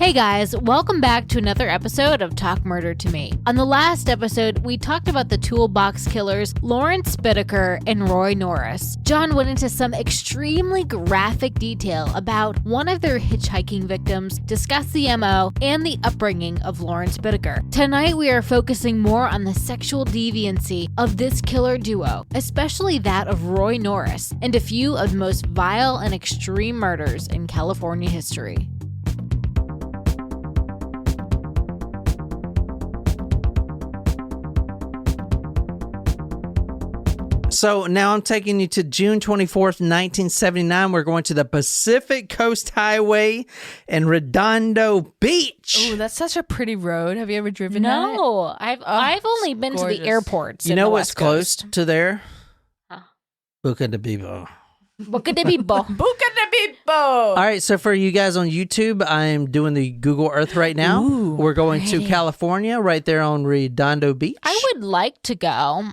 Hey guys, welcome back to another episode of Talk Murder to Me. On the last episode, we talked about the Toolbox Killers, Lawrence Bittaker and Roy Norris. John went into some extremely graphic detail about one of their hitchhiking victims, discussed the MO, and the upbringing of Lawrence Bittaker. Tonight, we are focusing more on the sexual deviancy of this killer duo, especially that of Roy Norris, and a few of the most vile and extreme murders in California history. So now I'm taking you to June 24th, 1979. We're going to the Pacific Coast Highway in Redondo Beach. Oh, that's such a pretty road. Have you ever driven on it? No, I've only been gorgeous. to the airports. You in know the what's West close Coast. to there? Huh. Buca de Bebo. Buca de Bebo. Buca de Bibo! All right, so for you guys on YouTube, I'm doing the Google Earth right now. Ooh, We're going to pretty. California, right there on Redondo Beach. I would like to go.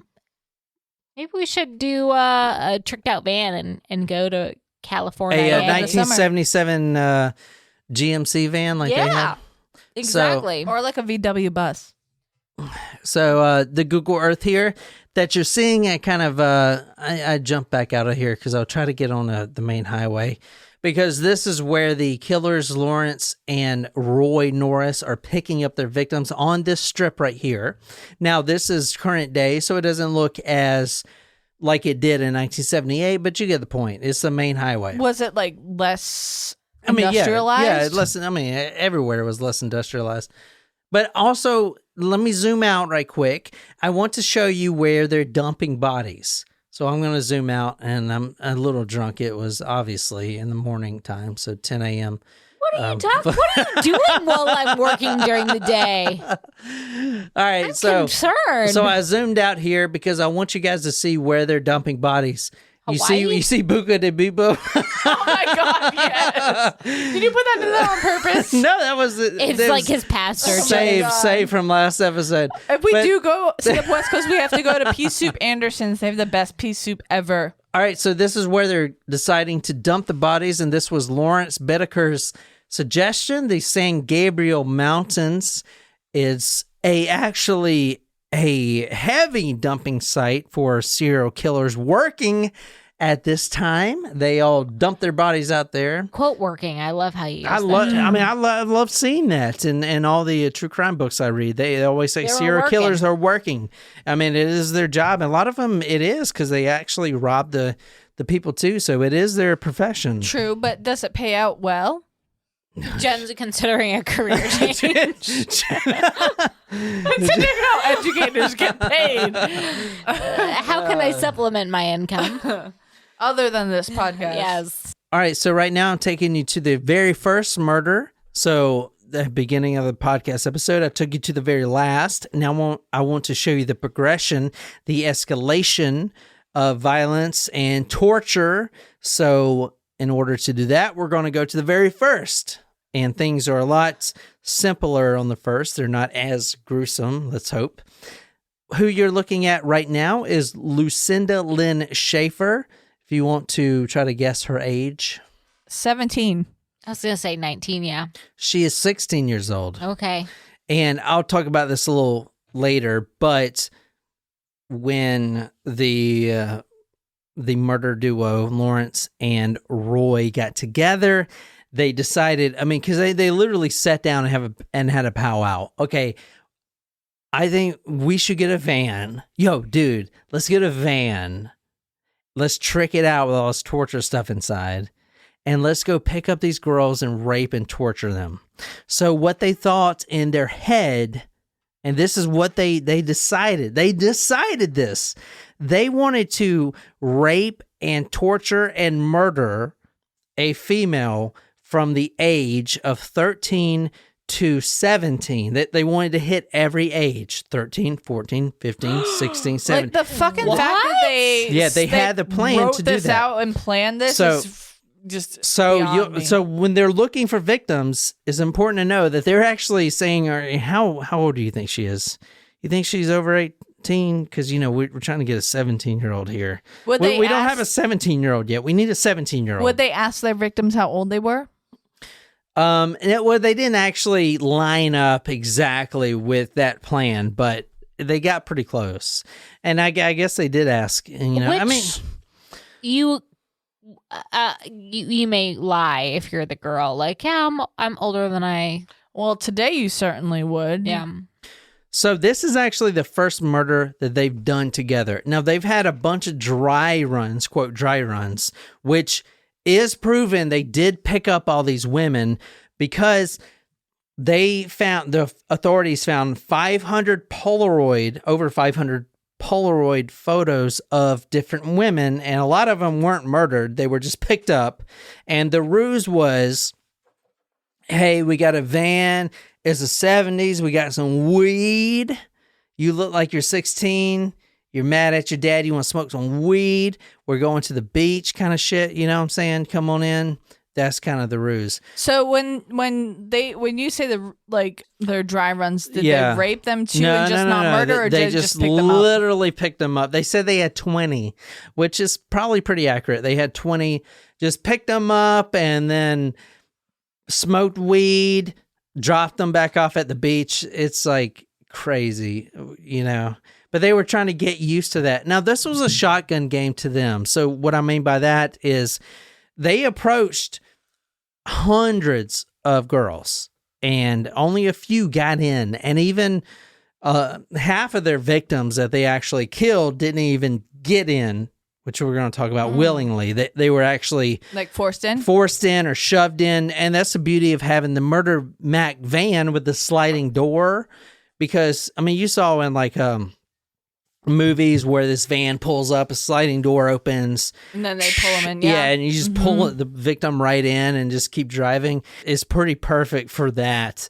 Maybe we should do a tricked out van and go to California. a in the summer. 1977 GMC van like they Yeah, had. exactly. Or like a VW bus. So the Google Earth here that you're seeing, I kind of I jumped back out of here because I'll try to get on the main highway, because this is where the killers Lawrence and Roy Norris are picking up their victims on this strip right here. Now this is current day, so it doesn't look as like it did in 1978, but you get the point. It's the main highway. Was it like less I mean, industrialized? yeah, less. I mean, everywhere was less industrialized. But also, let me zoom out right quick. I want to show you where they're dumping bodies. So I'm going to zoom out, and I'm a little drunk. It was obviously in the morning time, so 10 a.m. What are you talking? What are you doing while I'm working during the day? All right, I'm so concerned. so I zoomed out here because I want you guys to see where they're dumping bodies. Hawaii? You see Buca de Bebo? Oh my God, yes! Did you put that in there on purpose? No, that was It's like his pastor. save from last episode. If we But- do go skip West Coast, we have to go to Pea Soup Anderson's. They have the best pea soup ever. All right, so this is where they're deciding to dump the bodies, and this was Lawrence Bittaker's suggestion. The San Gabriel Mountains is actually a heavy dumping site for serial killers working at this time. They all dump their bodies out there. Quote working. I love how you use I that. love seeing that in all the true crime books I read. They always say They're all serial working. killers are working. I mean, it is their job, and a lot of them it is because they actually rob the people too. So it is their profession. True, but does it pay out well? Jen's considering a career change. Considering how educators get paid. How can I supplement my income? Other than this podcast. Yes. All right, so right now I'm taking you to the very first murder. So the beginning of the podcast episode, I took you to the very last. Now I want to show you the progression, the escalation of violence and torture. So in order to do that, we're going to go to the very first. And things are a lot simpler on the first. They're not as gruesome, let's hope. Who you're looking at right now is Lucinda Lynn Schaefer. If you want to try to guess her age. 17. I was going to say 19, yeah. She is 16 years old. Okay. And I'll talk about this a little later, but when the murder duo, Lawrence and Roy, got together, they decided, I mean, because they literally sat down and had a powwow. Okay, I think we should get a van. Yo, dude, let's get a van. Let's trick it out with all this torture stuff inside. And let's go pick up these girls and rape and torture them. So what they thought in their head, and this is what they decided. They decided this. They wanted to rape and torture and murder a female from the age of 13 to 17. That they wanted to hit every age. 13, 14, 15, 16, 17. Like the fucking What? fact that they had the plan wrote to do this that. out and planned this So- is just beyond me. So when they're looking for victims, it's important to know that they're actually saying, how old do you think she is? You think she's over 18? Because, we're trying to get a 17-year-old here. Would We they don't have a ask- 17-year-old yet. We need a 17-year-old. Would they ask their victims how old they were? They didn't actually line up exactly with that plan, but they got pretty close. And I guess they did ask, you may lie if you're the girl. Like, yeah, I'm older than I. Well, today you certainly would. Yeah. So this is actually the first murder that they've done together. Now, they've had a bunch of dry runs, quote, dry runs, which is proven they did pick up all these women because the authorities found over 500 Polaroid photos of different women, and a lot of them weren't murdered. They were just picked up. And the ruse was, hey, we got a van. It's the 70s. We got some weed. You look like you're 16. You're mad at your dad. You want to smoke some weed. We're going to the beach kind of shit. You know what I'm saying? Come on in. That's kind of the ruse. So when you say their dry runs, did they rape them too and just not murder, or they did they just pick them up? Literally picked them up. They said they had 20, which is probably pretty accurate. They had 20, just picked them up and then smoked weed, dropped them back off at the beach. It's like crazy, But they were trying to get used to that. Now, this was a shotgun game to them. So what I mean by that is they approached hundreds of girls and only a few got in. And even half of their victims that they actually killed didn't even get in, which we're going to talk about willingly. They were actually like forced in or shoved in. And that's the beauty of having the Murder Mac van with the sliding door. Because, you saw in movies where this van pulls up, a sliding door opens. And then they pull them in, yeah. And you just pull the victim right in and just keep driving. It's pretty perfect for that,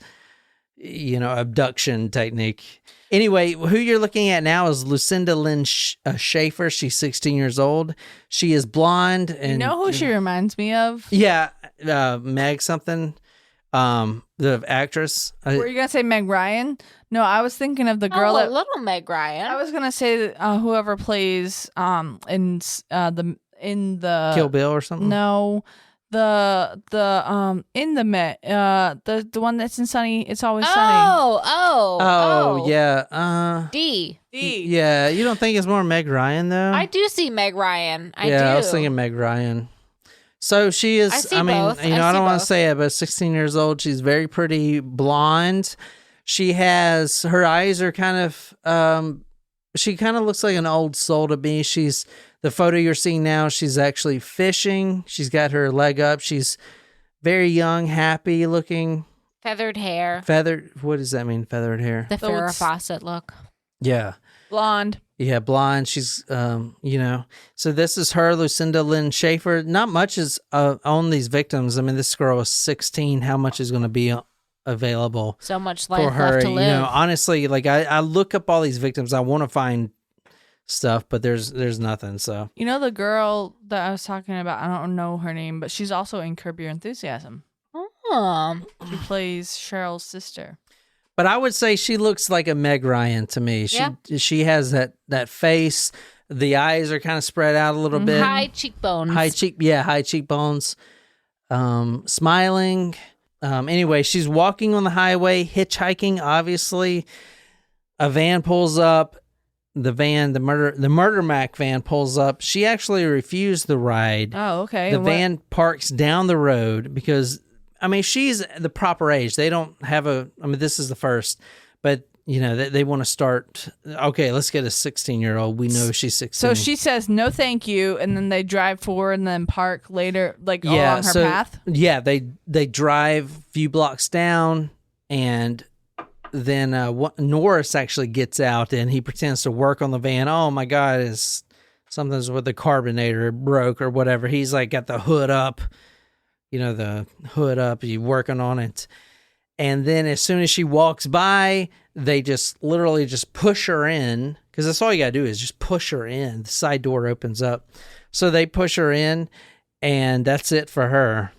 abduction technique. Anyway, who you're looking at now is Lucinda Lynn Schaefer. She's 16 years old. She is blonde. And, you know who she reminds me of? Yeah, Meg something. The actress. Were you gonna say Meg Ryan? No, I was thinking of the girl little Meg Ryan. I was gonna say whoever plays in the Kill Bill or something. No, the one that's in Sunny. It's Always Sunny. Oh, yeah. D. Yeah, you don't think it's more Meg Ryan though? I do see Meg Ryan. I do. I was thinking Meg Ryan. So she is, both. I don't want to say it, but 16 years old. She's very pretty, blonde. She has, her eyes are kind of, she kind of looks like an old soul to me. The photo you're seeing now, she's actually fishing. She's got her leg up. She's very young, happy looking. Feathered hair. What does that mean, feathered hair? The Farrah Fawcett look. Yeah. Blonde. Yeah, blonde. She's, so this is her, Lucinda Lynn Schaefer. Not much is on these victims. This girl was 16. How much is going to be available? So much life for her left to live. Honestly, I look up all these victims. I want to find stuff, but there's nothing. So the girl that I was talking about, I don't know her name, but she's also in Curb Your Enthusiasm. Oh. She plays Cheryl's sister. But I would say she looks like a Meg Ryan to me. She has that face. The eyes are kind of spread out a little bit. High cheekbones. High cheekbones. Smiling. Anyway, she's walking on the highway, hitchhiking. Obviously, a van pulls up. The Murder Mac van pulls up. She actually refused the ride. Oh, okay. The van parks down the road because, she's the proper age. They don't have this is the first, but they want to start. Okay, let's get a 16-year-old. We know she's 16. So she says no, thank you, and then they drive forward and then park later, along her path. Yeah, they drive a few blocks down, and then Norris actually gets out and he pretends to work on the van. Oh my God, something's with the carbonator broke or whatever. He's got the hood up. The hood up, you working on it. And then as soon as she walks by, they just literally just push her in, because that's all you got to do is just push her in. The side door opens up. So they push her in, and that's it for her.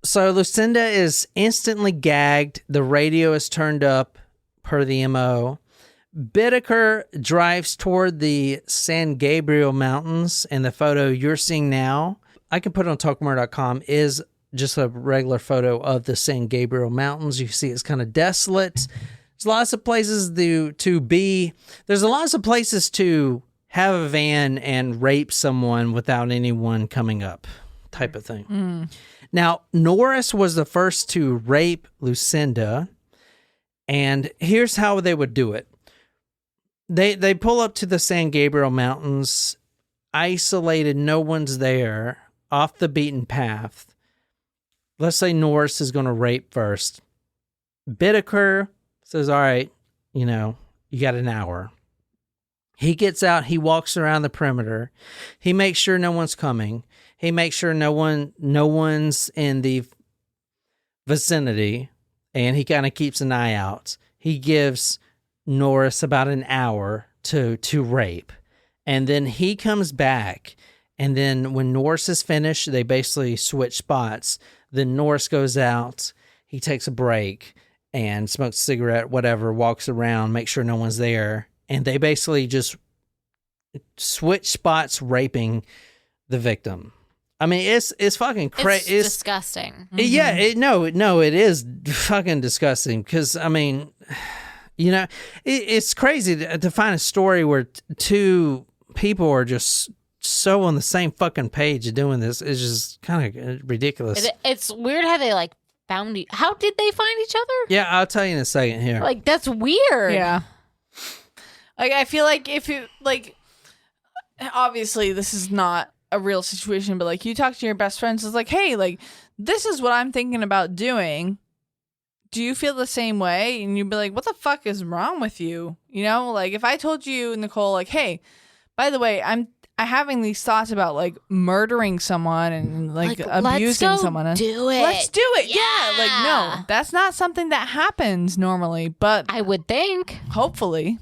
So Lucinda is instantly gagged. The radio is turned up per the MO. Bittaker drives toward the San Gabriel Mountains, and the photo you're seeing now, I can put it on talkmore.com, is just a regular photo of the San Gabriel Mountains. You can see it's kind of desolate. There's lots of places to be. There's lots of places to have a van and rape someone without anyone coming up, type of thing. Now, Norris was the first to rape Lucinda, and here's how they would do it. They pull up to the San Gabriel Mountains, isolated, no one's there, off the beaten path. Let's say Norris is going to rape first. Bittaker says, all right, you got an hour. He gets out, he walks around the perimeter. He makes sure no one's coming. He makes sure no one's in the vicinity, and he kind of keeps an eye out. He gives Norris about an hour to rape. And then he comes back, and then when Norris is finished, they basically switch spots. Then Norris goes out, he takes a break and smokes a cigarette, whatever, walks around, makes sure no one's there. And they basically just switch spots raping the victim. I mean, it's fucking crazy. It's disgusting. Yeah, it is fucking disgusting because, I mean, it's crazy to find a story where two people are just so on the same fucking page doing this. It's just kind of ridiculous. It's weird how they found you. How did they find each other? Yeah, I'll tell you in a second here. That's weird. Yeah. I feel like if you obviously this is not a real situation, but you talk to your best friends, it's hey, this is what I'm thinking about doing. Do you feel the same way? And you'd be like, what the fuck is wrong with you? If I told you, Nicole, hey, by the way, I'm having these thoughts about murdering someone and abusing someone. Do it. Let's do it. Yeah. No, that's not something that happens normally, but I would think. Hopefully.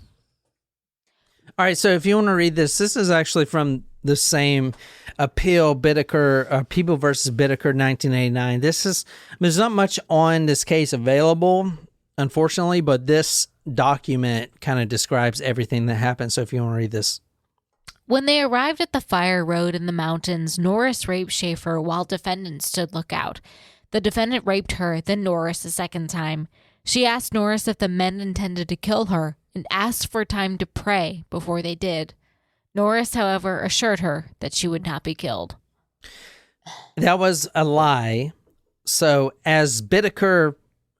All right, so if you want to read this is actually from the same appeal, Bittaker, People versus Bittaker, 1989. There's not much on this case available, unfortunately, but this document kind of describes everything that happened. So if you want to read this. When they arrived at the fire road in the mountains, Norris raped Schaefer while defendant stood lookout. The defendant raped her, then Norris a second time. She asked Norris if the men intended to kill her and asked for time to pray before they did. Norris, however, assured her that she would not be killed. That was a lie. So as Bittaker,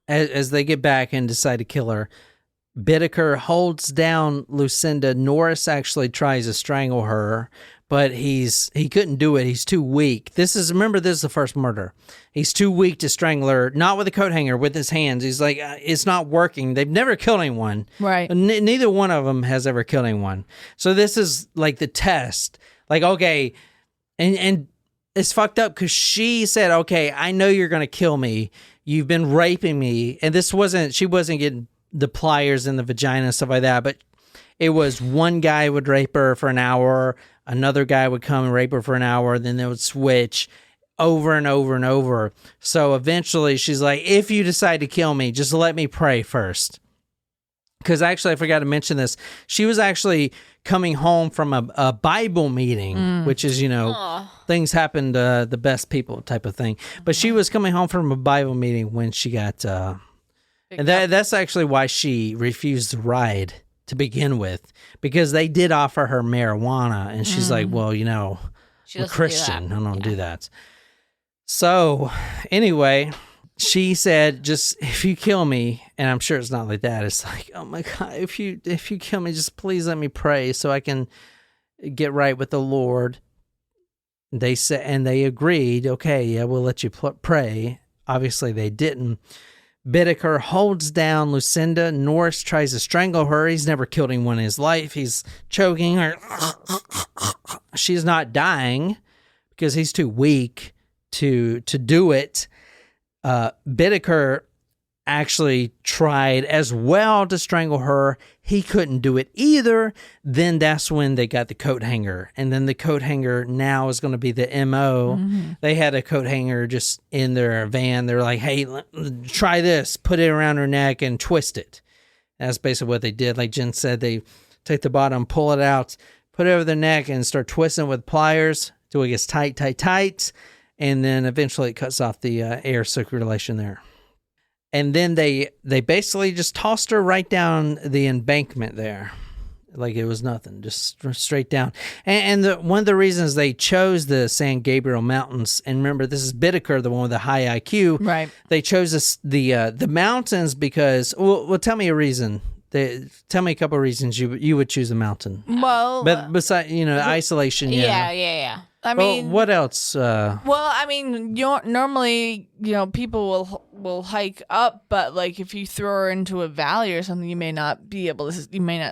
as they get back and decide to kill her, Bittaker holds down Lucinda. Norris actually tries to strangle her, but he couldn't do it. He's too weak. Remember, this is the first murder. He's too weak to strangle her, not with a coat hanger, with his hands. He's like, it's not working. They've never killed anyone. Right. Neither one of them has ever killed anyone. So this is the test. Okay, and it's fucked up because she said, okay, I know you're going to kill me. You've been raping me. And she wasn't getting the pliers in the vagina and stuff like that, but it was one guy would rape her for an hour, another guy would come and rape her for an hour, then they would switch over and over and over. So eventually she's like, if you decide to kill me, just let me pray first. Because actually, I forgot to mention this. She was actually coming home from a Bible meeting, which is, things happen to the best people type of thing. But she was coming home from a Bible meeting when she got... and that's actually why she refused to ride to begin with, because they did offer her marijuana, and she's like, well, I'm a Christian. I don't do that. So anyway, she said, just if you kill me, and I'm sure it's not like that. It's like, oh my God, if you kill me, just please let me pray so I can get right with the Lord. They said, and they agreed, okay, yeah, we'll let you pray. Obviously they didn't. Bittaker holds down Lucinda. Norris tries to strangle her. He's never killed anyone in his life. He's choking her. She's not dying because he's too weak to do it. Bittaker actually tried as well to strangle her. He couldn't do it either. Then that's when they got the coat hanger. And then the coat hanger now is going to be the MO. Mm-hmm. They had a coat hanger just in their van. They're like, hey, try this. Put it around her neck and twist it. That's basically what they did. Like Jen said, they take the bottom, pull it out, put it over their neck and start twisting with pliers till it gets tight. and then eventually it cuts off the air circulation there. And then they basically just tossed her right down the embankment there, like it was nothing, just straight down. And one of the reasons they chose the San Gabriel Mountains, and remember, this is Bittaker, the one with the high IQ. Right. They chose the mountains because, well, tell me a reason. Tell me a couple of reasons you would choose a mountain. Well, But besides, isolation, Yeah. I mean, what else? well, I mean, normally, people will hike up, but like if you throw her into a valley or something, you may not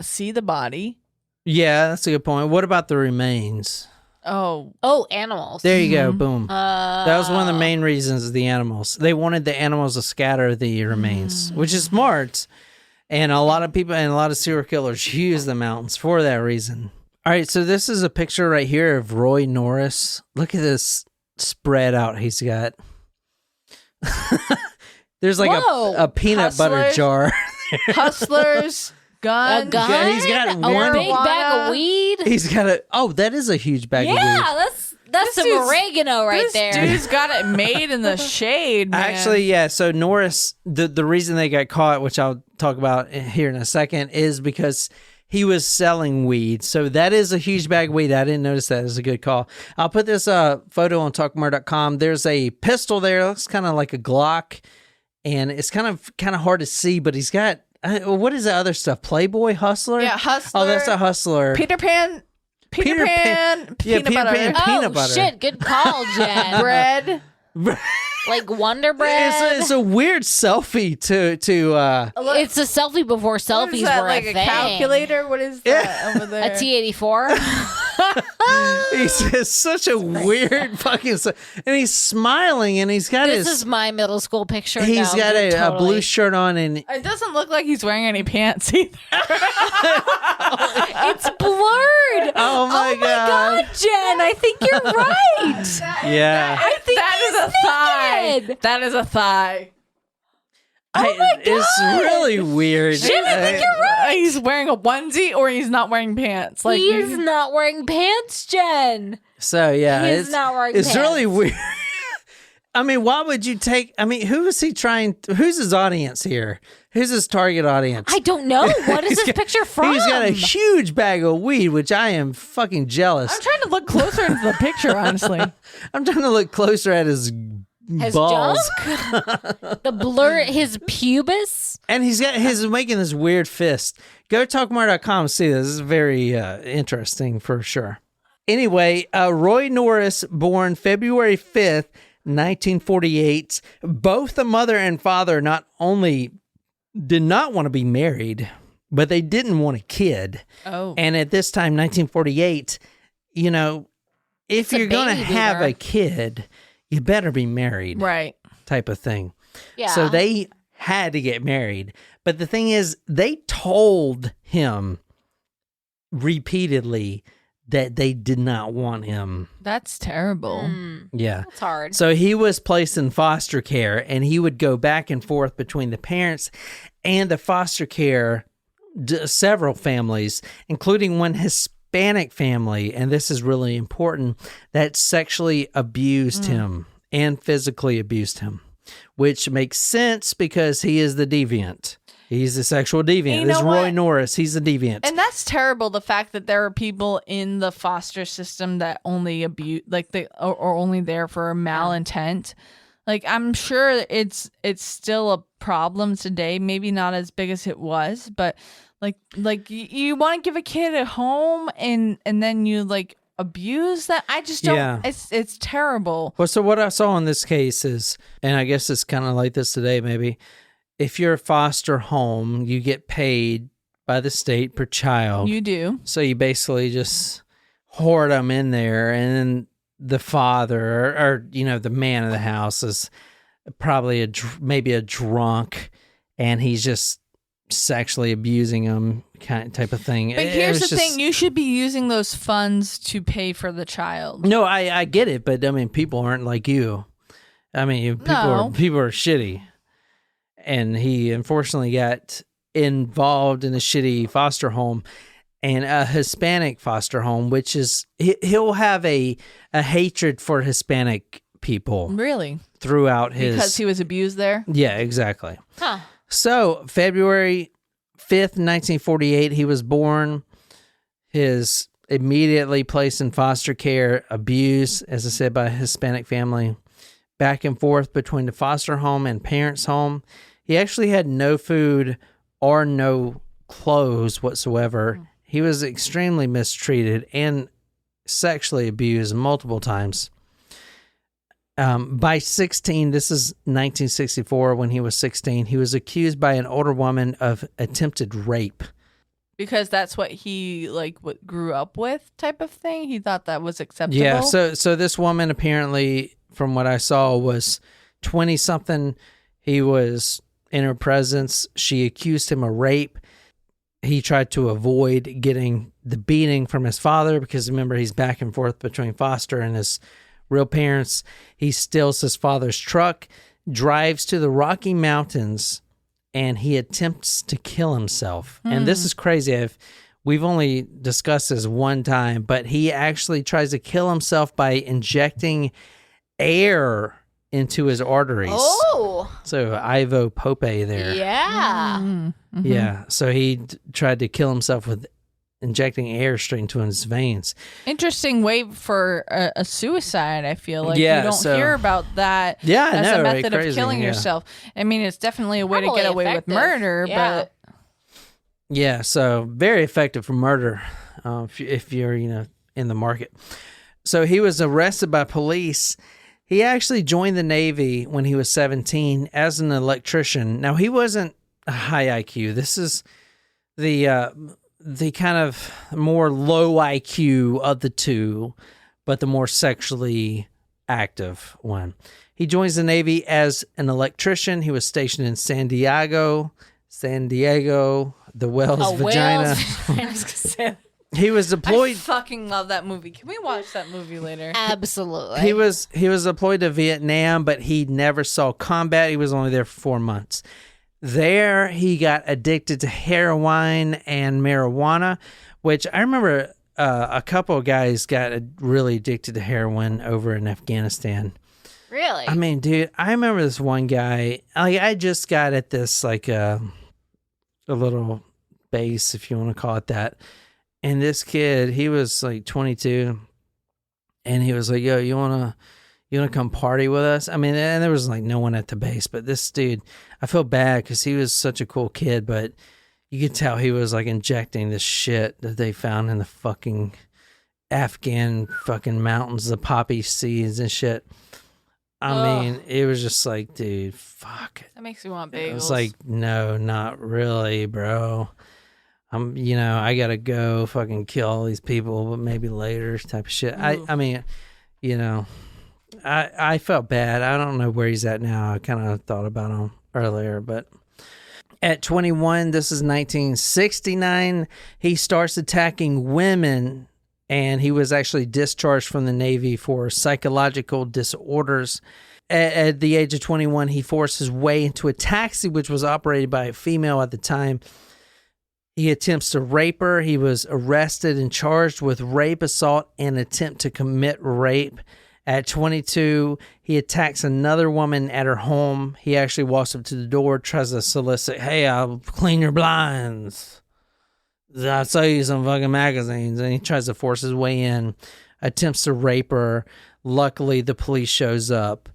see the body. Yeah, that's a good point. What about the remains? Oh, animals. There you go. Boom. That was one of the main reasons of the animals. They wanted the animals to scatter the remains, which is smart. And a lot of people and a lot of serial killers use the mountains for that reason. All right, so this is a picture right here of Roy Norris. Look at this spread out he's got. There's like a peanut butter jar. Hustlers, guns. A gun? Yeah, he's got one big bag of weed. He's got that is a huge bag of weed. Yeah, that's some oregano right there. This dude's got it made in the shade, man. Actually, yeah. So Norris, the reason they got caught, which I'll talk about here in a second, is because he was selling weed. So that is a huge bag of weed. I didn't notice that. It's a good call. I'll put this photo on talkmurder.com. There's a pistol there. It looks kind of like a Glock, and it's kind of hard to see. But he's got what is the other stuff? Playboy, Hustler. Yeah, Hustler. Oh, that's a Hustler. Peter Pan. Peter Pan. Peanut butter. Peanut butter. Shit, good call, Jen. Bread. Like Wonder Bread. It's a weird selfie to It's a selfie before What selfies is that, were like a a thing. calculator? What is that over there? A T-84. He's such a weird fucking, and he's smiling, and he's got This is my middle school picture. he's No, got a totally. blue shirt on, and It doesn't look like he's wearing any pants either. It's blurred. oh my God, Jen, I think you're right. yeah, I think That is a he's thigh. naked. That is a thigh. It's really weird. Jen, I think you're right. He's wearing a onesie or he's not wearing pants. Like He's not wearing pants, Jen. So yeah, He's it's not wearing it's pants. really weird. I mean, why would you take? I mean, who is he trying? Who's his audience here? Who's his target audience? I don't know. What is He's this got- picture from? He's got a huge bag of weed, which I am fucking jealous. I'm trying to look closer into the picture, honestly. I'm trying to look closer at his balls. junk? The blur, his pubis? And he's making this weird fist. Go to talkmore.com and see this. This is very interesting for sure. Anyway, Roy Norris, born February 5th, 1948. Both the mother and father not only did not want to be married, but they didn't want a kid. Oh. And at this time, 1948, if It's a you're going to baby have boomer. a kid, you better be married. Right. Type of thing. Yeah. So they had to get married. But the thing is, they told him repeatedly that they did not want him. That's terrible. Yeah. It's hard. So he was placed in foster care, and he would go back and forth between the parents and the foster care, several families, including one Hispanic family, and this is really important, that sexually abused him and physically abused him, which makes sense because he is the deviant. He's a sexual deviant. You This is know Roy what? Norris. He's a deviant. And that's terrible. The fact that there are people in the foster system that only abuse, like they are only there for malintent. Like I'm sure it's still a problem today. Maybe not as big as it was, but like you want to give a kid a home and then you like abuse that. I just don't. Yeah. It's terrible. Well, so what I saw in this case is, and I guess it's kind of like this today, maybe, if you're a foster home, you get paid by the state per child. You do. So you basically just hoard them in there, and then the father or the man of the house is probably maybe a drunk, and he's just sexually abusing them, type of thing. But here's the thing: you should be using those funds to pay for the child. No, I get it, but I mean, people aren't like you. I mean, people are shitty. And he unfortunately got involved in a shitty foster home and a Hispanic foster home, which is he'll have a hatred for Hispanic people Really? throughout his... Because he was abused there? Yeah, exactly. Huh. So, February 5th, 1948, he was born. His immediately placed in foster care, abused, as I said, by a Hispanic family, back and forth between the foster home and parents' home. He actually had no food or no clothes whatsoever. He was extremely mistreated and sexually abused multiple times. By 16, this is 1964, when he was 16, he was accused by an older woman of attempted rape. Because that's what he what grew up with, type of thing. He thought that was acceptable. Yeah. So this woman apparently, from what I saw, was 20 something. He was in her presence. She accused him of rape. He tried to avoid getting the beating from his father because, remember, he's back and forth between foster and his real parents. He steals his father's truck, drives to the Rocky Mountains, and he attempts to kill himself. And this is crazy. We've only discussed this one time, but he actually tries to kill himself by injecting air into his arteries. Oh. So Ivo Pope there. Yeah. Mm-hmm. Yeah. So he tried to kill himself with injecting air straight into his veins. Interesting way for a suicide, I feel like. Yeah, you don't so- hear about that Yeah, I as know, a right? method Crazy, of killing yeah. yourself. I mean, it's definitely a way Probably to get away effective. with murder, Yeah. but Yeah. So very effective for murder if you're, in the market. So he was arrested by police. He actually joined the Navy when he was 17 as an electrician. Now, he wasn't a high IQ. This is the kind of more low IQ of the two, but the more sexually active one. He joins the Navy as an electrician. He was stationed in San Diego, the whale's vagina. I was gonna say, He was I deployed. fucking love that movie. Can we watch that movie later? Absolutely. He was deployed to Vietnam, but he never saw combat. He was only there for 4 months. There, he got addicted to heroin and marijuana, which I remember a couple of guys got really addicted to heroin over in Afghanistan. Really? I mean, dude, I remember this one guy. I just got at this a little base, if you want to call it that. And this kid, he was 22, and he was like, "Yo, you wanna come party with us?" I mean, and there was no one at the base, but this dude, I feel bad because he was such a cool kid, but you could tell he was injecting this shit that they found in the fucking Afghan fucking mountains, the poppy seeds and shit. I mean, it was just dude, fuck. That makes me want bagels. It was no, not really, bro. I gotta go fucking kill all these people, but maybe later type of shit. Ooh. I mean, I felt bad. I don't know where he's at now. I kind of thought about him earlier, but at 21, this is 1969, he starts attacking women, and he was actually discharged from the Navy for psychological disorders. At the age of 21, he forced his way into a taxi, which was operated by a female at the time. He attempts to rape her. He was arrested and charged with rape, assault, and attempt to commit rape. At 22, he attacks another woman at her home. He actually walks up to the door, tries to solicit, "Hey, I'll clean your blinds. I'll sell you some fucking magazines." And he tries to force his way in, attempts to rape her. Luckily, the police shows up,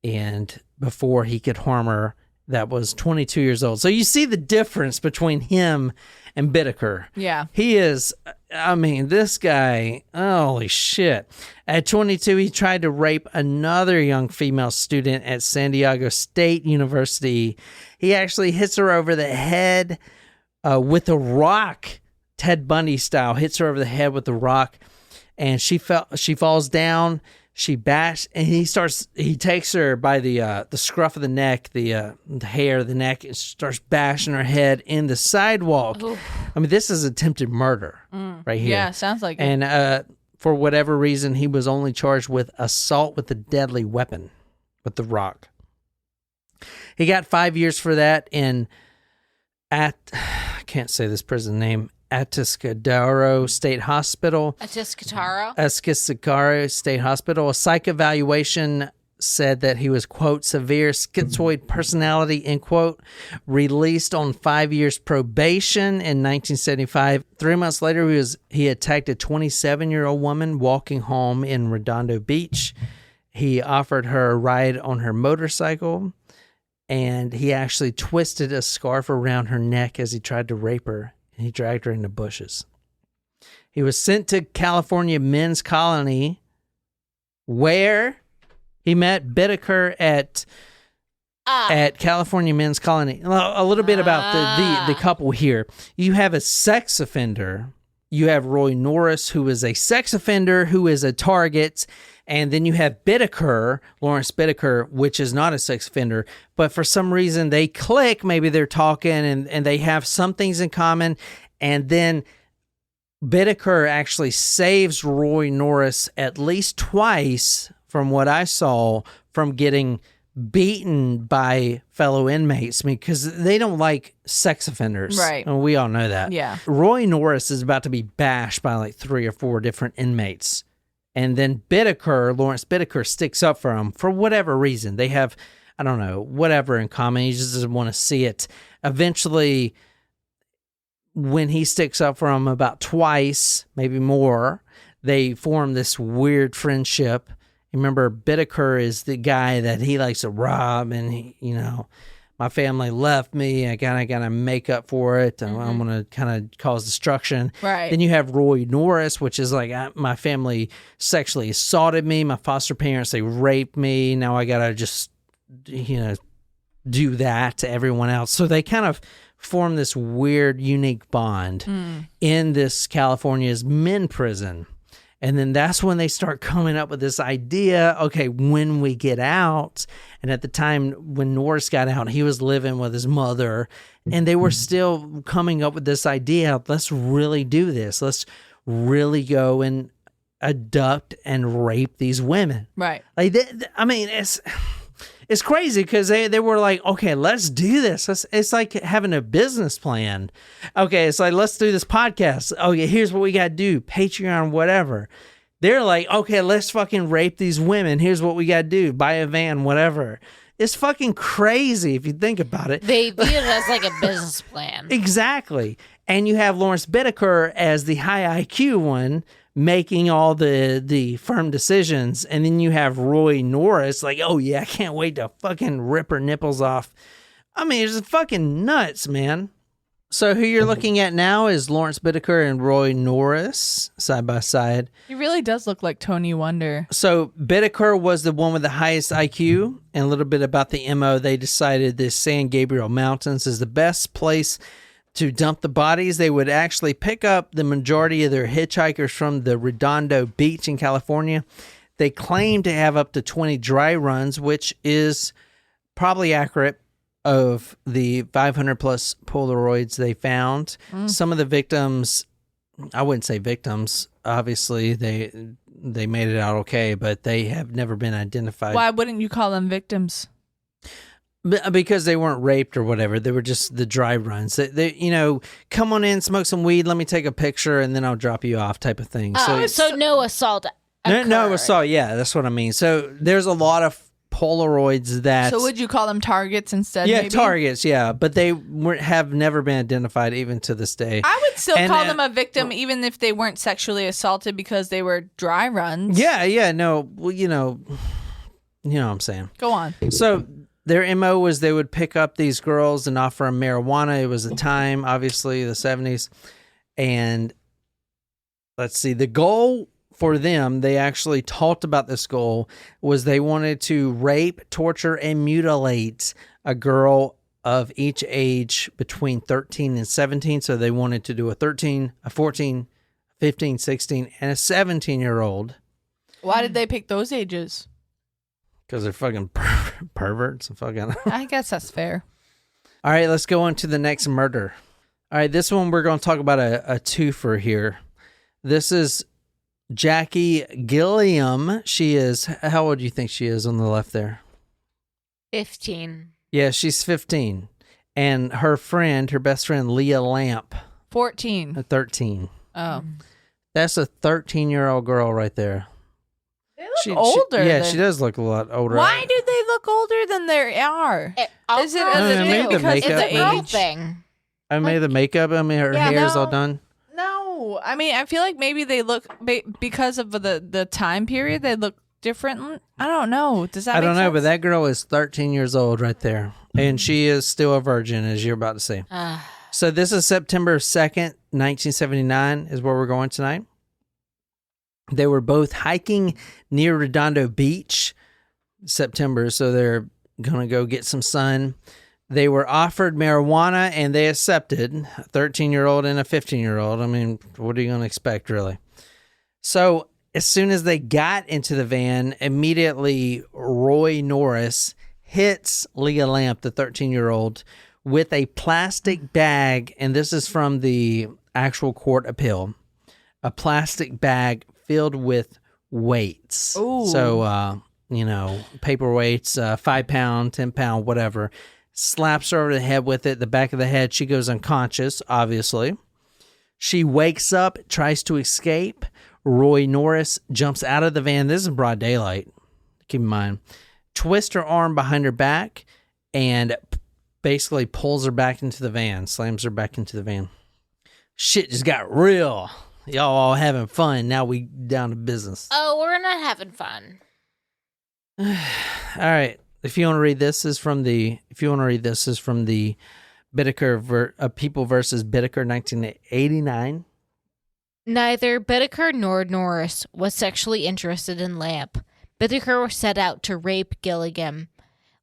and before he could harm her, that was 22 years old. So you see the difference between him and Bittaker. Yeah. He is, this guy, holy shit. At 22, he tried to rape another young female student at San Diego State University. He actually hits her over the head with a rock, Ted Bundy style, hits her over the head with a rock, and she falls down. She bashed, and he takes her by the scruff of the neck, the hair of the neck, and starts bashing her head in the sidewalk. Oof. I mean, this is attempted murder right here. Yeah, sounds like it. And for whatever reason, he was only charged with assault with a deadly weapon, with the rock. He got 5 years for that I can't say this prison name, Atascadero State Hospital. Atascadero? Atascadero State Hospital. A psych evaluation said that he was, quote, severe schizoid personality, end quote, released on 5 years probation in 1975. 3 months later, he attacked a 27-year-old woman walking home in Redondo Beach. He offered her a ride on her motorcycle, and he actually twisted a scarf around her neck as he tried to rape her, and he dragged her into bushes. He was sent to California Men's Colony, where he met Bittaker at California Men's Colony. A little bit about the couple here. You have a sex offender. You have Roy Norris, who is a sex offender, who is a target. And then you have Bittaker, Lawrence Bittaker, which is not a sex offender. But for some reason, they click. Maybe they're talking and they have some things in common. And then Bittaker actually saves Roy Norris at least twice, from what I saw, from getting beaten by fellow inmates. I mean, because they don't like sex offenders. Right. And we all know that. Yeah. Roy Norris is about to be bashed by like 3 or 4 different inmates. And then Bittaker, Lawrence Bittaker, sticks up for him for whatever reason. They have, I don't know, whatever in common. He just doesn't want to see it. Eventually, when he sticks up for him about twice, maybe more, they form this weird friendship. Remember, Bittaker is the guy that he likes to rob, and he, my family left me. I gotta make up for it. I'm gonna kind of cause destruction. Right. Then you have Roy Norris, which is like my family sexually assaulted me. My foster parents, they raped me. Now I gotta just do that to everyone else. So they kind of form this weird, unique bond in this California's men prison. And then that's when they start coming up with this idea, okay, when we get out, and at the time when Norris got out, he was living with his mother, and they were still coming up with this idea, let's really do this. Let's really go and abduct and rape these women. Right. Like, it's crazy because they were like, okay, let's do this. It's like having a business plan. Okay, it's like, let's do this podcast. Okay, here's what we got to do. Patreon, whatever. They're like, okay, let's fucking rape these women. Here's what we got to do. Buy a van, whatever. It's fucking crazy if you think about it. They view it as like a business plan. Exactly. And you have Lawrence Bittaker as the high IQ one, making all the firm decisions. And then you have Roy Norris like, oh yeah, I can't wait to fucking rip her nipples off. I mean, it's fucking nuts, man. So who you're looking at now is Lawrence Bittaker and Roy Norris side by side. He really does look like Tony Wonder. So Bittaker was the one with the highest IQ, and a little bit about the MO. They decided the San Gabriel Mountains is the best place to dump the bodies. They would actually pick up the majority of their hitchhikers from the Redondo Beach in California. They claim to have up to 20 dry runs, which is probably accurate, of the 500 plus Polaroids they found. Some of the victims, I wouldn't say victims, obviously they made it out okay, but they have never been identified. Why wouldn't you call them victims? Because they weren't raped or whatever. They were just the dry runs. They come on in, smoke some weed, let me take a picture, and then I'll drop you off type of thing. So no assault occurred. No assault. Yeah, that's what I mean. So there's a lot of Polaroids that... So would you call them targets instead? Yeah, maybe? Targets, yeah. But they have never been identified even to this day. I would still call them a victim even if they weren't sexually assaulted because they were dry runs. Yeah, no. Well, you know what I'm saying. Go on. So... their MO was they would pick up these girls and offer them marijuana. It was the time, obviously, the 70s. And let's see, the goal for them, they actually talked about this goal, was they wanted to rape, torture, and mutilate a girl of each age between 13 and 17. So they wanted to do a 13, a 14, 15, 16, and a 17-year-old. Why did they pick those ages? Because they're fucking perverts. I guess that's fair. All right, let's go on to the next murder. All right, this one we're going to talk about a twofer here. This is Jackie Gilliam. She is, how old do you think she is on the left there? 15. Yeah, she's 15. And her best friend, Leah Lamp. 14. 13. Oh. That's a 13-year-old girl right there. They look older. Yeah, she does look a lot older. Why do they look older than they are? Is it because it's the a girl age thing? I mean, the makeup. I mean, her hair's all done. No, I mean, I feel like maybe they look because of the time period. They look different. I don't know. Does that? I don't know, sense? but that girl is 13 years old right there, and she is still a virgin, as you're about to see. So this is September 2nd, 1979, is where we're going tonight. They were both hiking near Redondo Beach, September, so they're going to go get some sun. They were offered marijuana, and they accepted, a 13-year-old and a 15-year-old. I mean, what are you going to expect, really? So as soon as they got into the van, immediately Roy Norris hits Leah Lamp, the 13-year-old, with a plastic bag, and this is from the actual court appeal, a plastic bag filled with weights. Ooh. So, paper weights, 5 pound, 10 pound, whatever. Slaps her over the head with it, the back of the head. She goes unconscious, obviously. She wakes up, tries to escape. Roy Norris jumps out of the van. This is broad daylight, keep in mind. Twists her arm behind her back and basically pulls her back into the van, slams her back into the van. Shit just got real. Y'all all having fun. Now we down to business. Oh, we're not having fun. All right. If you want to read this, is from the Bittaker People versus Bittaker, 1989. Neither Bittaker nor Norris was sexually interested in Lamp. Bittaker set out to rape Gilligan.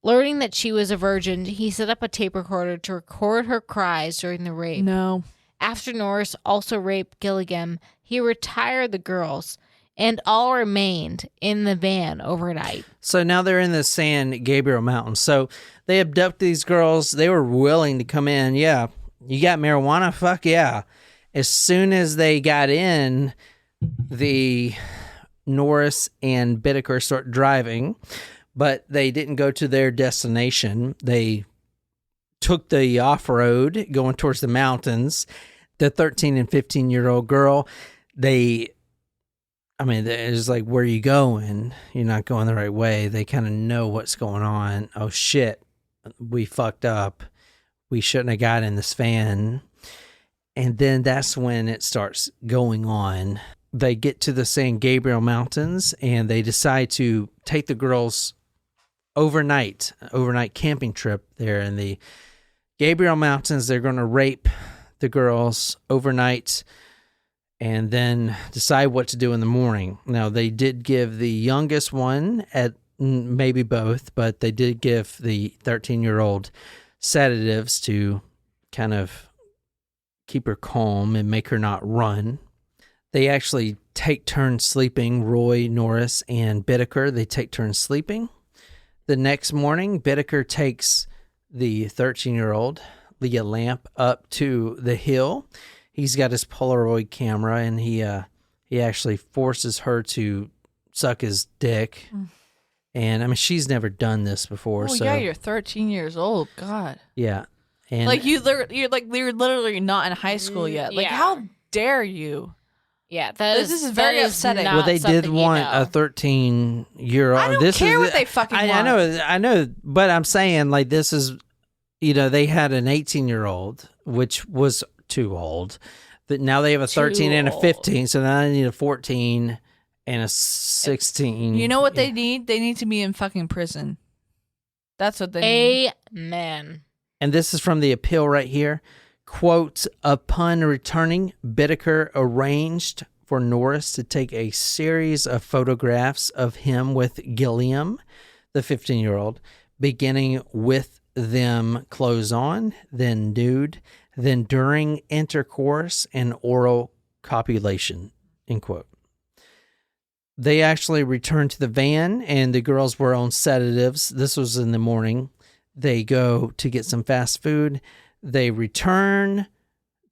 Learning that she was a virgin, he set up a tape recorder to record her cries during the rape. No. After Norris also raped Gilligan, he retired the girls, and all remained in the van overnight. So now they're in the San Gabriel Mountains. So they abduct these girls. They were willing to come in. Yeah. You got marijuana? Fuck yeah. As soon as they got in, the Norris and Bittaker start driving, but they didn't go to their destination. They took the off-road going towards the mountains. The 13 and 15-year-old girl, it's like, where are you going? You're not going the right way. They kind of know what's going on. Oh, shit. We fucked up. We shouldn't have got in this van. And then that's when it starts going on. They get to the San Gabriel Mountains, and they decide to take the girls overnight camping trip there in the Gabriel Mountains. They're going to rape the girls overnight and then decide what to do in the morning. Now, they did give the youngest one, at maybe both, but they did give the 13-year-old sedatives to kind of keep her calm and make her not run. They actually take turns sleeping, Roy, Norris, and Bittaker. They take turns sleeping. The next morning, Bittaker takes the 13-year-old, Leah Lamp, up to the hill. He's got his Polaroid camera, and he actually forces her to suck his dick. And I mean, she's never done this before. Oh, so yeah, you're 13 years old. God. Yeah. And like you're literally not in high school yet. Like, how dare you? Yeah, this is very upsetting. Not well, they did want a 13-year-old. I don't care what they fucking want. I know, but I'm saying, like, this is, they had an 18-year-old, which was too old. But now they have a 13 and a 15, so now they need a 14 and a 16. You know what they need? They need to be in fucking prison. That's what they need. Amen. And this is from the appeal right here. Quote, upon returning, Bittaker arranged for Norris to take a series of photographs of him with Gilliam, the 15-year-old, beginning with them clothes on, then nude, then during intercourse and oral copulation, end quote. They actually returned to the van, and the girls were on sedatives. This was in the morning. They go to get some fast food. They return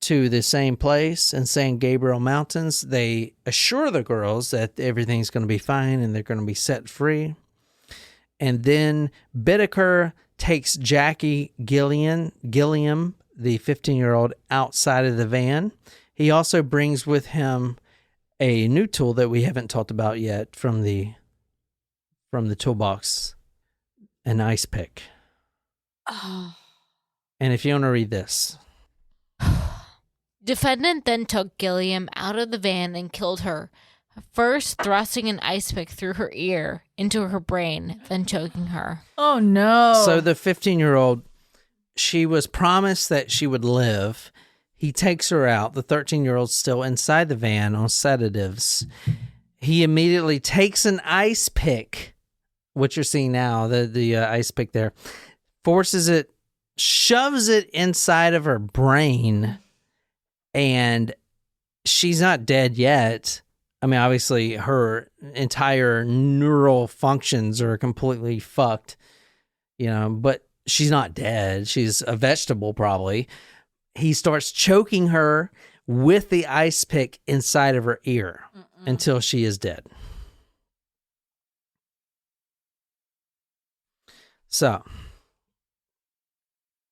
to the same place in San Gabriel Mountains. They assure the girls that everything's going to be fine and they're going to be set free. And then Bittaker takes Jackie Gilliam, the 15-year-old, outside of the van. He also brings with him a new tool that we haven't talked about yet from the from the toolbox an ice pick. Oh. And if you want to read this. Defendant then took Gilliam out of the van and killed her, first thrusting an ice pick through her ear into her brain, then choking her. Oh, no. So the 15-year-old, she was promised that she would live. He takes her out. The 13-year-old's still inside the van on sedatives. He immediately takes an ice pick, what you're seeing now, the ice pick there, forces it, shoves it inside of her brain, and she's not dead yet. I mean, obviously, her entire neural functions are completely fucked, but she's not dead. She's a vegetable, probably. He starts choking her with the ice pick inside of her ear until she is dead. So,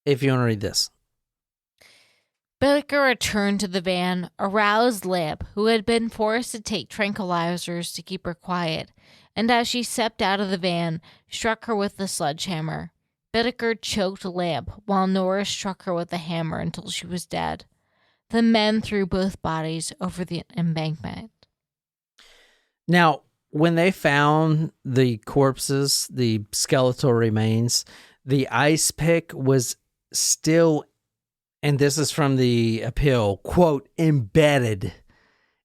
if you want to read this. Bittaker returned to the van, aroused Lamp, who had been forced to take tranquilizers to keep her quiet, and as she stepped out of the van, struck her with the sledgehammer. Bittaker choked Lamp, while Norris struck her with a hammer until she was dead. The men threw both bodies over the embankment. Now, when they found the corpses, the skeletal remains, the ice pick was still, and this is from the appeal, quote, embedded.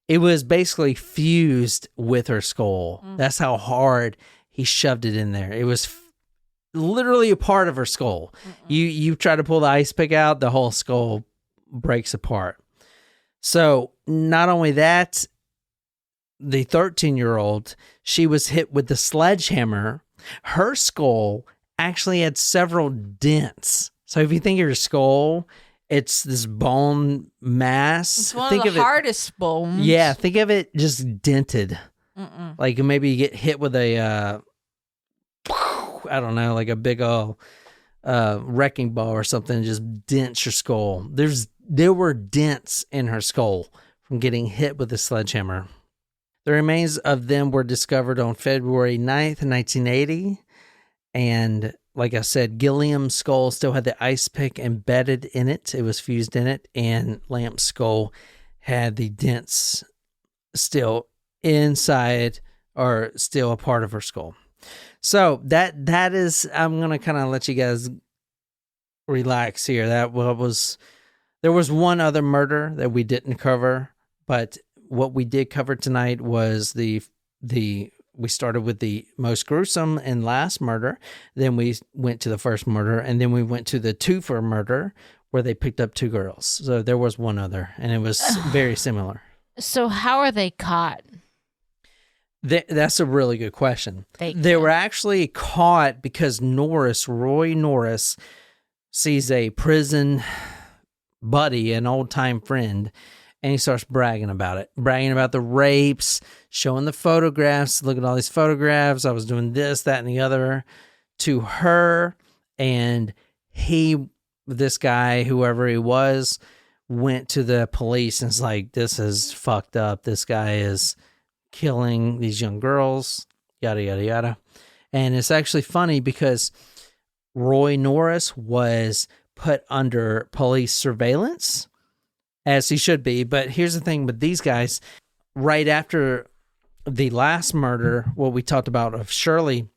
It was basically fused with her skull. That's how hard he shoved it in there. It was literally a part of her skull. You try to pull the ice pick out, the whole skull breaks apart. So not only that, the 13-year-old, she was hit with the sledgehammer. Her skull actually had several dents. So if you think of your skull, it's this bone mass. It's one of the hardest bones. Yeah, think of it just dented. Like maybe you get hit with a, I don't know, like a big old wrecking ball or something, just dents your skull. There were dents in her skull from getting hit with a sledgehammer. The remains of them were discovered on February 9th, 1980. And like I said, Gilliam's skull still had the ice pick embedded in it. It was fused in it. And Lamp's skull had the dents still inside or still a part of her skull. So that is, I'm going to kind of let you guys relax here. There was one other murder that we didn't cover, but what we did cover tonight was we started with the most gruesome and last murder. Then we went to the first murder, and then we went to the twofer murder where they picked up two girls. So there was one other, and it was very similar. So how are they caught? That's a really good question. They were actually caught because Roy Norris, sees a prison buddy, an old-time friend, and he starts bragging about it, bragging about the rapes, showing the photographs. Look at all these photographs. I was doing this, that, and the other to her. And this guy, whoever he was, went to the police and was like, this is fucked up. This guy is killing these young girls, yada, yada, yada. And it's actually funny because Roy Norris was put under police surveillance, as he should be. But here's the thing with these guys. Right after the last murder, what we talked about of Shirley,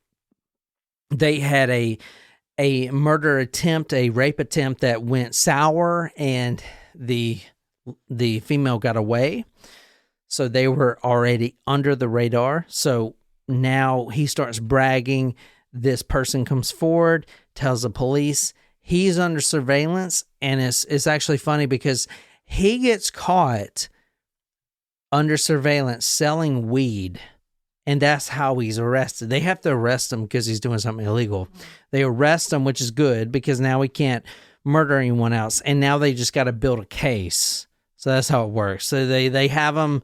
they had a murder attempt, a rape attempt that went sour, and the female got away. So they were already under the radar. So now he starts bragging. This person comes forward, tells the police he's under surveillance. And it's actually funny because he gets caught under surveillance selling weed. And that's how he's arrested. They have to arrest him because he's doing something illegal. They arrest him, which is good because now he can't murder anyone else. And now they just got to build a case. So that's how it works. So they have him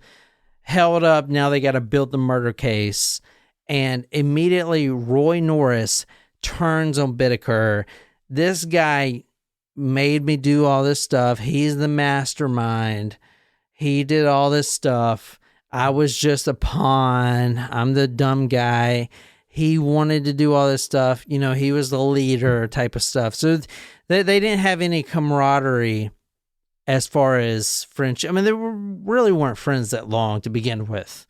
held up. Now they got to build the murder case. And immediately Roy Norris turns on Bittaker. This guy made me do all this stuff. He's the mastermind. He did all this stuff. I was just a pawn. I'm the dumb guy. he wanted to do all this stuff. You know, he was the leader type of stuff. So they didn't have any camaraderie as far as friendship. I mean, really weren't friends that long to begin with.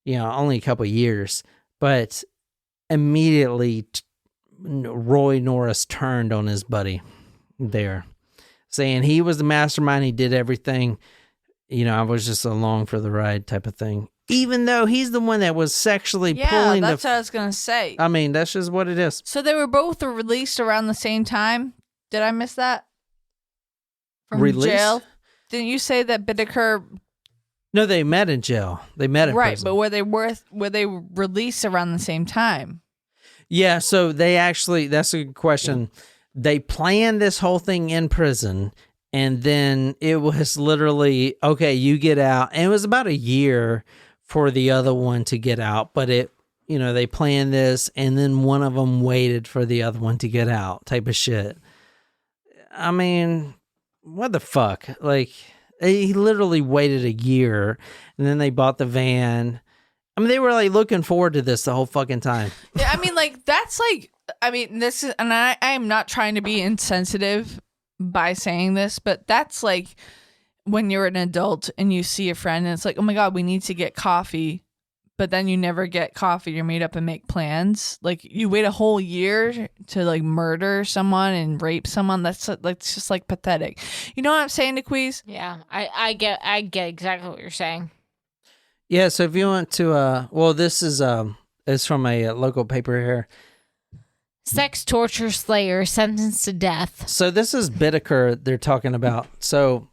You know, only a couple of years. But immediately, Roy Norris turned on his buddy there, saying he was the mastermind. He did everything. You know, I was just along for the ride type of thing. Even though he's the one that was sexually pulling that's what I was going to say. I mean, that's just what it is. So they were both released around the same time? Did I miss that? From jail? Didn't you say that Bittaker... No, they met in jail. They met in prison. But were they released around the same time? Yeah, so they actually, that's a good question. They planned this whole thing in prison, and then it was literally, okay, you get out. And it was about a year for the other one to get out, but they planned this, and then one of them waited for the other one to get out type of shit. I mean, what the fuck? Like, he literally waited a year, and then they bought the van. I mean, they were like looking forward to this the whole fucking time. Yeah, I mean, like, that's like, I mean, this is, and I am not trying to be insensitive by saying this, but that's like when you're an adult and you see a friend and it's like, oh my God, we need to get coffee, but then you never get coffee. You're made up and make plans. Like, you wait a whole year to like murder someone and rape someone. That's like, it's just like pathetic. You know what I'm saying, Dequeeze? Yeah, I get exactly what you're saying. Yeah, so if you want to, this is it's from a local paper here. Sex torture slayer sentenced to death. So this is Bittaker they're talking about. So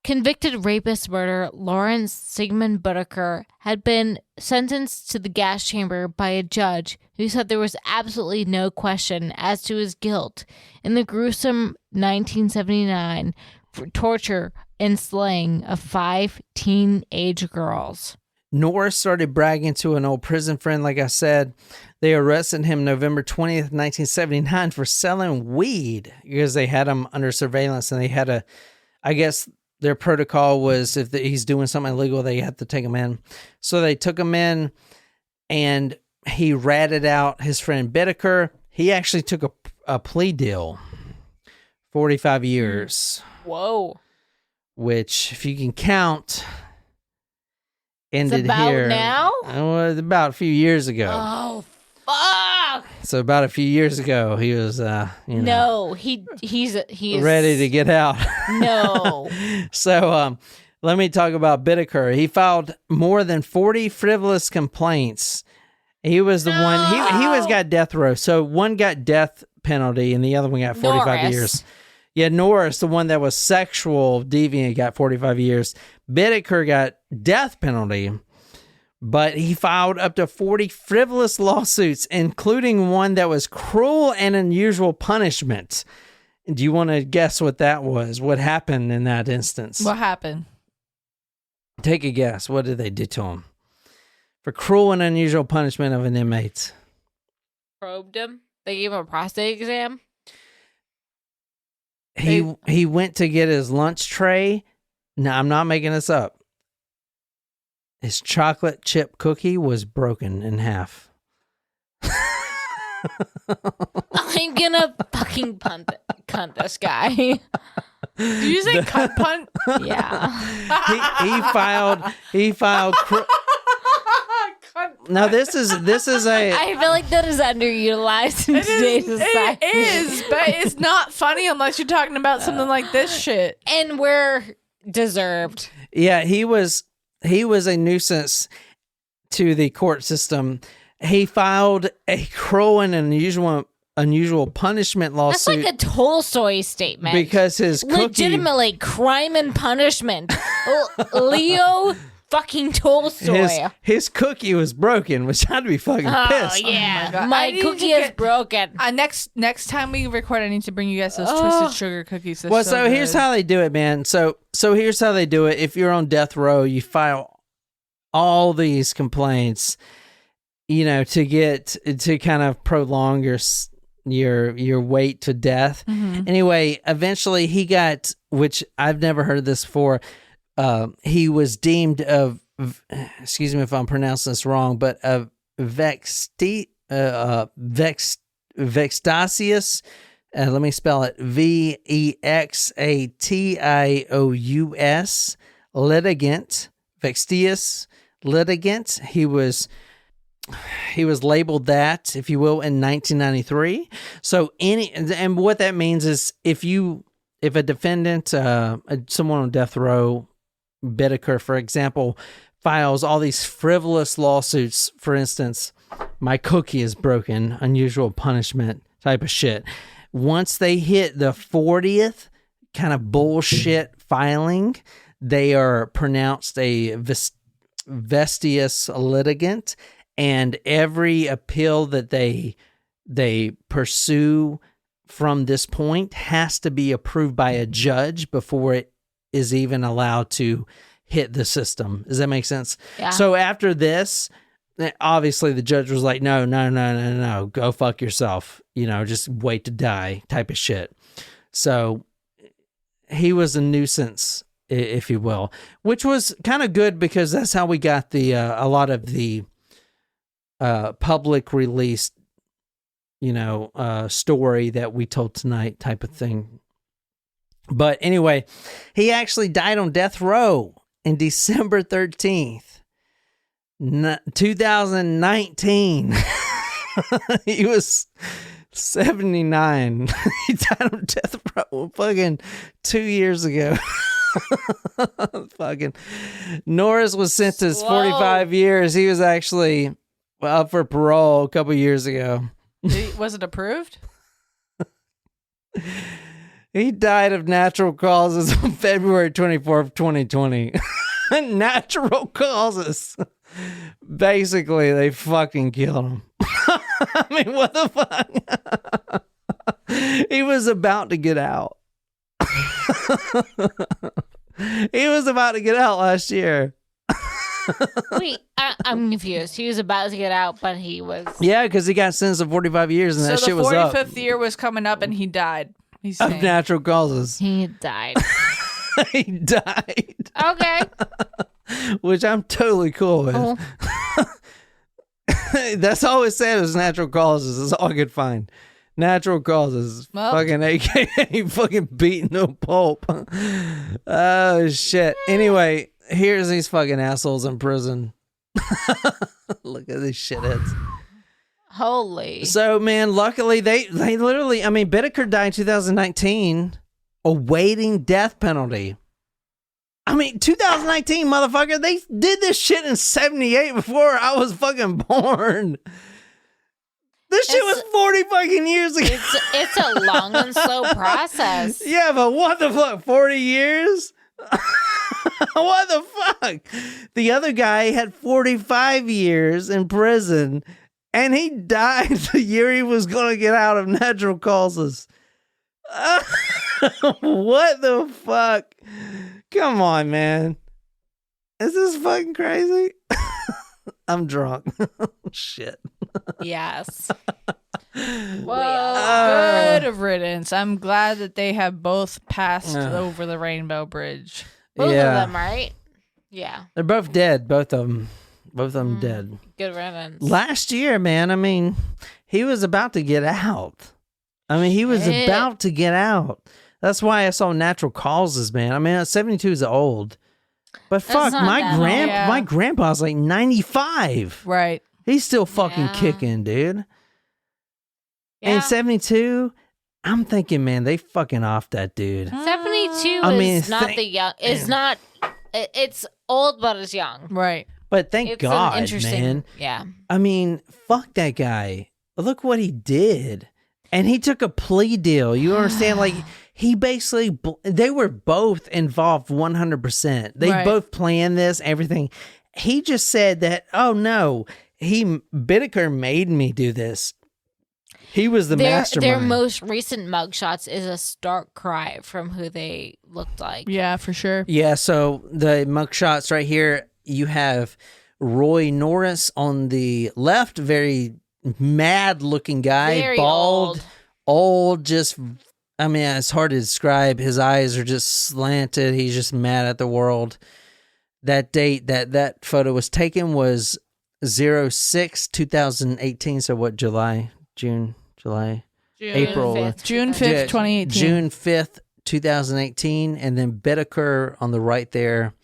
convicted rapist murderer Lawrence Sigmund Bittaker had been sentenced to the gas chamber by a judge who said there was absolutely no question as to his guilt in the gruesome 1979 for torture and slaying of 5 teenage girls. Norris started bragging to an old prison friend, like I said. They arrested him November 20th, 1979 for selling weed because they had him under surveillance, and they had I guess their protocol was if he's doing something illegal, they had to take him in. So they took him in, and he ratted out his friend Bittaker. He actually took a plea deal, 45 years. Whoa. Which, if you can count, ended it's about here. Now? Well, about a few years ago. Oh, fuck. So about a few years ago, he was, No, he's ready to get out. No. So let me talk about Bittaker. He filed more than 40 frivolous complaints. He was the one, he was got death row. So one got death penalty and the other one got 45 Norris. years. Yeah, Norris, the one that was sexual deviant, got 45 years. Bittaker got death penalty, but he filed up to 40 frivolous lawsuits, including one that was cruel and unusual punishment. Do you want to guess what that was? What happened in that instance? What happened? Take a guess. What did they do to him? For cruel and unusual punishment of an inmate. Probed him. They gave him a prostate exam. He went to get his lunch tray. No, I'm not making this up. His chocolate chip cookie was broken in half. I'm gonna fucking cunt this guy. Did you say cunt punt? Yeah. He filed. Now this is a. I feel like that is underutilized in today's society. It is, but it's not funny unless you're talking about something like this shit. And we're deserved. Yeah, he was a nuisance to the court system. He filed a cruel and unusual punishment lawsuit. That's like a Tolstoy statement. Because his cookie... Legitimately, crime and punishment. Leo fucking Tolstoy. His cookie was broken, which I'd be fucking pissed. Oh, yeah. Oh my cookie is broken. Next time we record, I need to bring you guys those twisted sugar cookies. They're so here's how they do it, man. So here's how they do it. If you're on death row, you file all these complaints, to kind of prolong your wait to death. Mm-hmm. Anyway, eventually he got, which I've never heard this before. He was deemed of, excuse me if I'm pronouncing this wrong, but of vexatious Vextasius. Let me spell it: Vexatious, litigant. Vextius, litigant. He was labeled that, if you will, in 1993. So and what that means is if a defendant, someone on death row, Bittaker, for example, files all these frivolous lawsuits, for instance, my cookie is broken, unusual punishment type of shit. Once they hit the 40th kind of bullshit filing, they are pronounced a vestigious litigant, and every appeal that they pursue from this point has to be approved by a judge before it is even allowed to hit the system. Does that make sense? Yeah. So after this, obviously the judge was like, no, go fuck yourself. Just wait to die type of shit. So he was a nuisance, if you will, which was kind of good because that's how we got a lot of the public release, story that we told tonight type of thing. But anyway, he actually died on death row in December 13th, 2019. He was 79. He died on death row fucking 2 years ago. Fucking Norris was sentenced 45 years. He was actually up for parole a couple years ago. Was it approved? He died of natural causes on February 24th, 2020. Natural causes. Basically, they fucking killed him. I mean, what the fuck? He was about to get out. He was about to get out last year. Wait, I'm confused. He was about to get out, but he was... Yeah, because he got sentenced to 45 years and that shit was up. So the 45th year was coming up and he died. He's of saying. natural causes. He died. He died. Okay. Which I'm totally cool with. Oh. That's all it said was natural causes. That's all I could find. Natural causes. Well. Fucking AKA fucking beating the pulp. Oh, shit. Anyway, here's these fucking assholes in prison. Look at these shitheads. Holy. So, man, luckily, they literally, I mean, Bittaker died in 2019 awaiting death penalty. I mean, 2019, motherfucker, they did this shit in 78 before I was fucking born. This shit was 40 fucking years ago. It's a long and slow process. Yeah, but what the fuck, 40 years? What the fuck? The other guy had 45 years in prison, and he died the year he was going to get out of natural causes. What the fuck? Come on, man. Is this fucking crazy? I'm drunk. Shit. Yes. Well, good riddance. I'm glad that they have both passed over the Rainbow Bridge. Both of them, right? Yeah. They're both dead. Both of them dead. Good riddance. Last year, man, I mean, he was about to get out. I mean, he was about to get out. That's why I saw natural causes, man. I mean, 72 is old. But fuck, my grandpa's like 95. Right. He's still fucking kicking, dude. Yeah. And 72, I'm thinking, man, they fucking off that dude. 72 is not the young. It's not. It's old, but it's young. Right. But thank God, interesting, man. Yeah. I mean, fuck that guy. Look what he did. And he took a plea deal. You understand? Like, he basically, they were both involved 100%. They both planned this, everything. He just said that, oh no, Bittaker made me do this. He was the mastermind. Their most recent mugshots is a stark cry from who they looked like. Yeah, for sure. Yeah, so the mugshots right here, you have Roy Norris on the left, very mad looking guy, Very bald, old, just, I mean, it's hard to describe. His eyes are just slanted. He's just mad at the world. That date that photo was taken was 06, 2018. So what, June, April. 5th, June 5th, Yeah, 2018. June 5th, 2018. And then Bittaker on the right there,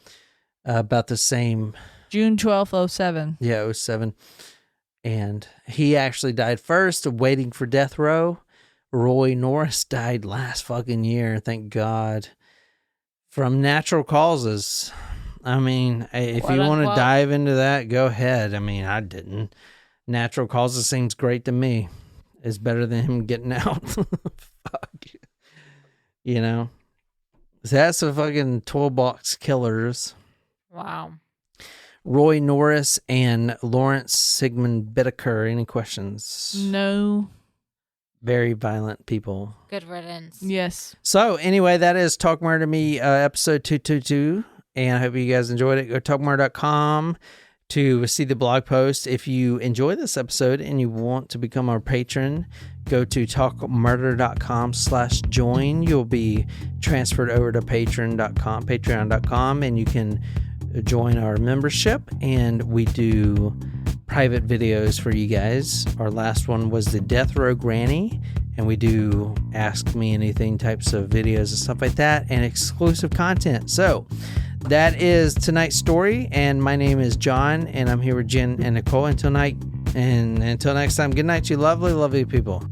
about the same. June 12th, 07. Yeah, 07. And he actually died first, waiting for death row. Roy Norris died last fucking year, thank God, from natural causes. I mean, if Quote, you want to unquote. dive into that, go ahead. I mean, I didn't. Natural causes seems great to me. It's better than him getting out. Fuck. You know? So that's the fucking Toolbox Killers. Wow. Roy Norris and Lawrence Sigmund Bittaker. Any questions? No. Very violent people. Good riddance. Yes. So anyway, that is Talk Murder to Me episode 222. And I hope you guys enjoyed it. Go to talkmurder.com to see the blog post. If you enjoy this episode and you want to become our patron, go to talkmurder.com/join. You'll be transferred over to patreon.com, and you can join our membership. And we do private videos for you guys. Our last one was the Death Row Granny, and we do Ask Me Anything types of videos and stuff like that, and exclusive content. So that is tonight's story, and my name is John, and I'm here with Jen and Nicole. Until next time, good night, you lovely, lovely people.